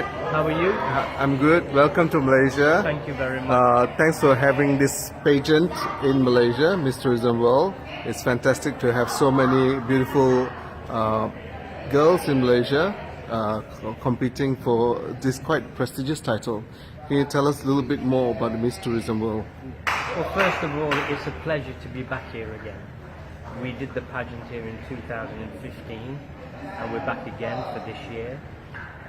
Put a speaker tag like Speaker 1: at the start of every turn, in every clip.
Speaker 1: How are you?
Speaker 2: I'm good. Welcome to Malaysia.
Speaker 1: Thank you very much.
Speaker 2: Thanks for having this pageant in Malaysia, Miss Tourism World. It's fantastic to have so many beautiful girls in Malaysia competing for this quite prestigious title. Can you tell us a little bit more about the Miss Tourism World?
Speaker 1: Well, first of all, it's a pleasure to be back here again. We did the pageant here in 2015 and we're back again for this year.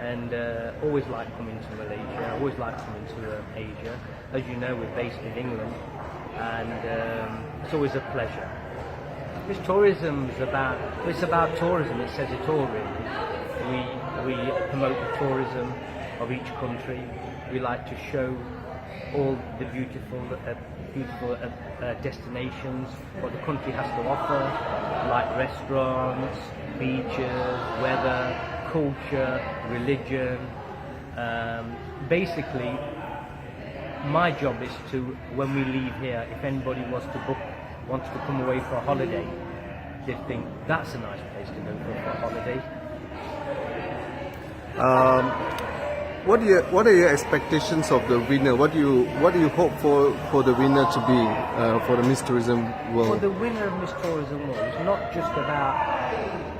Speaker 1: And always like coming to Malaysia, always like coming to Asia. As you know, we're based in England and it's always a pleasure. This tourism is about tourism, it says it all really. We promote the tourism of each country. We like to show all the beautiful destinations, what the country has to offer, like restaurants, beaches, weather, culture, religion. Basically, my job is to, when we leave here, if anybody wants to come away for a holiday, they think that's a nice place to go for a holiday.
Speaker 2: What are your expectations of the winner? What do you hope for the winner to be for the Miss Tourism World?
Speaker 1: Well, the winner of Miss Tourism World is not just about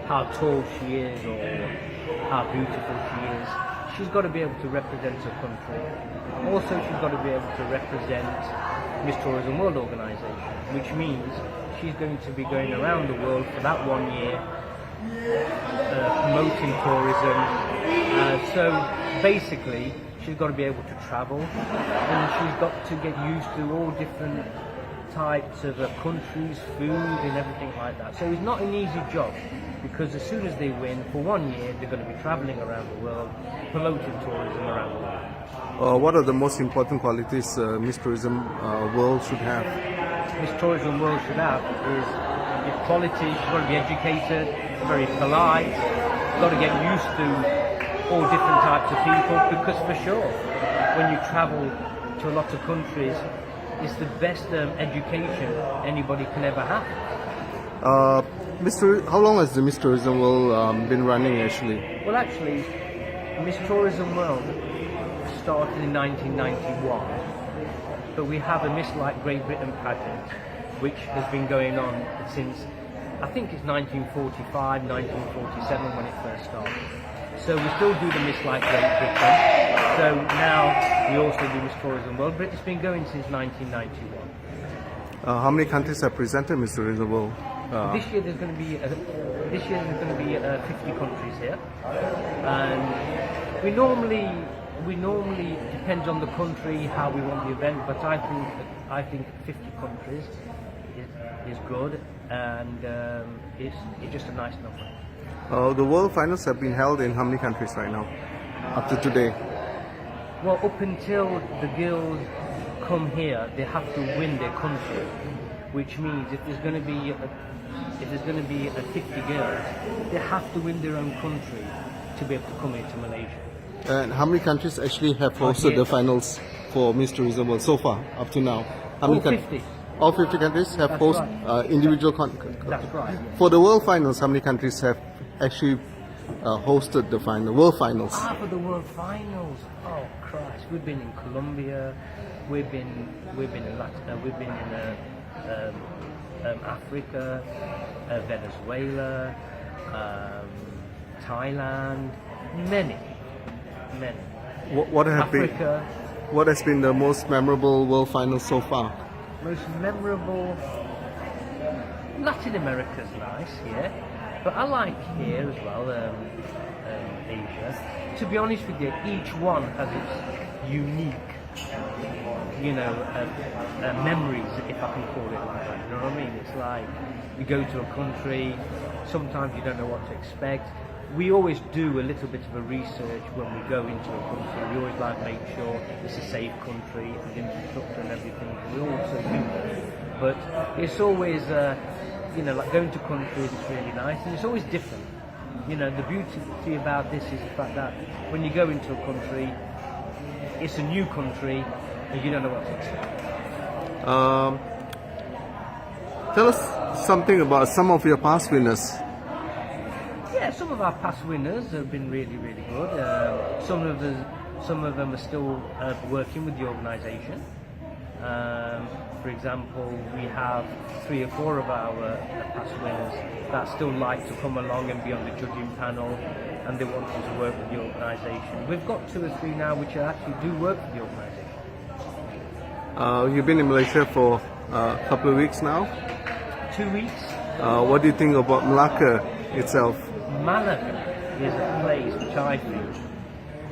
Speaker 1: how tall she is or how beautiful she is. She's got to be able to represent her country. Also, she's got to be able to represent Miss Tourism World Organization, which means she's going to be going around the world for that 1 year, promoting tourism. So basically, she's got to be able to travel, and she's got to get used to all different types of countries, food and everything like that. So it's not an easy job, because as soon as they win, for 1 year, they're going to be traveling around the world, promoting tourism around the world.
Speaker 2: What are the most important qualities Miss Tourism World should have?
Speaker 1: Miss Tourism World should have is equality. She's got to be educated, very polite, got to get used to all different types of people, because for sure, when you travel to a lot of countries, it's the best education anybody can ever have.
Speaker 2: How long has the Miss Tourism World been running actually?
Speaker 1: Well, actually, Miss Tourism World started in 1991, but we have a Miss Like Great Britain pageant, which has been going on since, I think it's 1945, 1947 when it first started. So we still do the Miss Like Great Britain. So now we also do Miss Tourism World, but it's been going since 1991.
Speaker 2: How many countries have presented Miss Tourism World?
Speaker 1: This year there's going to be 50 countries here, and we normally depends on the country how we want the event, but I think 50 countries is good, and it's just a nice number.
Speaker 2: The World Finals have been held in how many countries right now, up to today?
Speaker 1: Well, up until the girls come here, they have to win their country, which means if there's going to be 50 girls, they have to win their own country to be able to come into Malaysia.
Speaker 2: And how many countries actually have hosted the finals for Miss Tourism World so far, up to now?
Speaker 1: All 50.
Speaker 2: All 50 countries have hosted individual
Speaker 1: That's right. Yes.
Speaker 2: For the World Finals, how many countries have actually hosted the World Finals?
Speaker 1: For the World Finals, oh Christ! We've been in Colombia, we've been in Africa, Venezuela, Thailand, many.
Speaker 2: What has been the most memorable World Finals so far?
Speaker 1: Most memorable, Latin America's nice, yeah, but I like here as well, Asia. To be honest with you, each one has its unique, memories, if I can call it like that. You know what I mean? It's like you go to a country, sometimes you don't know what to expect. We always do a little bit of a research when we go into a country. We always like to make sure it's a safe country, the infrastructure and everything. We also do that. But it's always, like going to countries is really nice, and it's always different. The beauty about this is the fact that when you go into a country, it's a new country, and you don't know what to expect.
Speaker 2: Tell us something about some of your past winners.
Speaker 1: Yes, some of our past winners have been really, really good. Some of them are still working with the organisation. For example, we have 3 or 4 of our past winners that still like to come along and be on the judging panel, and they want to work with the organisation. We've got 2 or 3 now which actually do work for the organisation.
Speaker 2: You've been in Malaysia for a couple of weeks now.
Speaker 1: 2 weeks.
Speaker 2: What do you think about Malacca itself?
Speaker 1: Malaga is a place which I think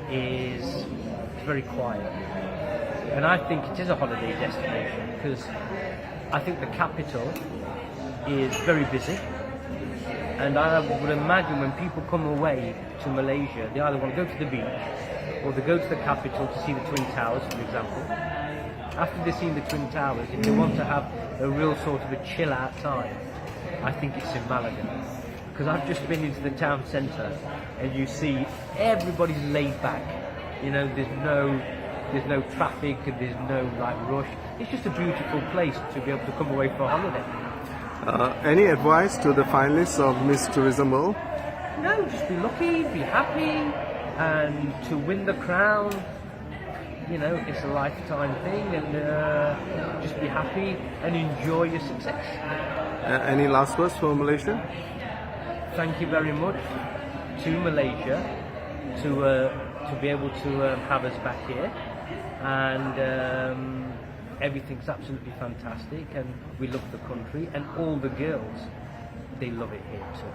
Speaker 1: is very quiet, and I think it is a holiday destination because I think the capital is very busy, and I would imagine when people come away to Malaysia, they either want to go to the beach or they go to the capital to see the Twin Towers, for example. After they've seen the Twin Towers, if they want to have a real sort of a chill out time, I think it's in Malaga. Because I've just been into the town centre and you see everybody's laid back. You know, there's no traffic and there's no like rush. It's just a beautiful place to be able to come away for a holiday.
Speaker 2: Any advice to the finalists of Miss Tourism World?
Speaker 1: No, just be lucky, be happy, and to win the crown, you know, it's a lifetime thing, and just be happy and enjoy your success.
Speaker 2: Any last words for Malaysia?
Speaker 1: Thank you very much to Malaysia to be able to have us back here, and everything's absolutely fantastic, and we love the country, and all the girls, they love it here too.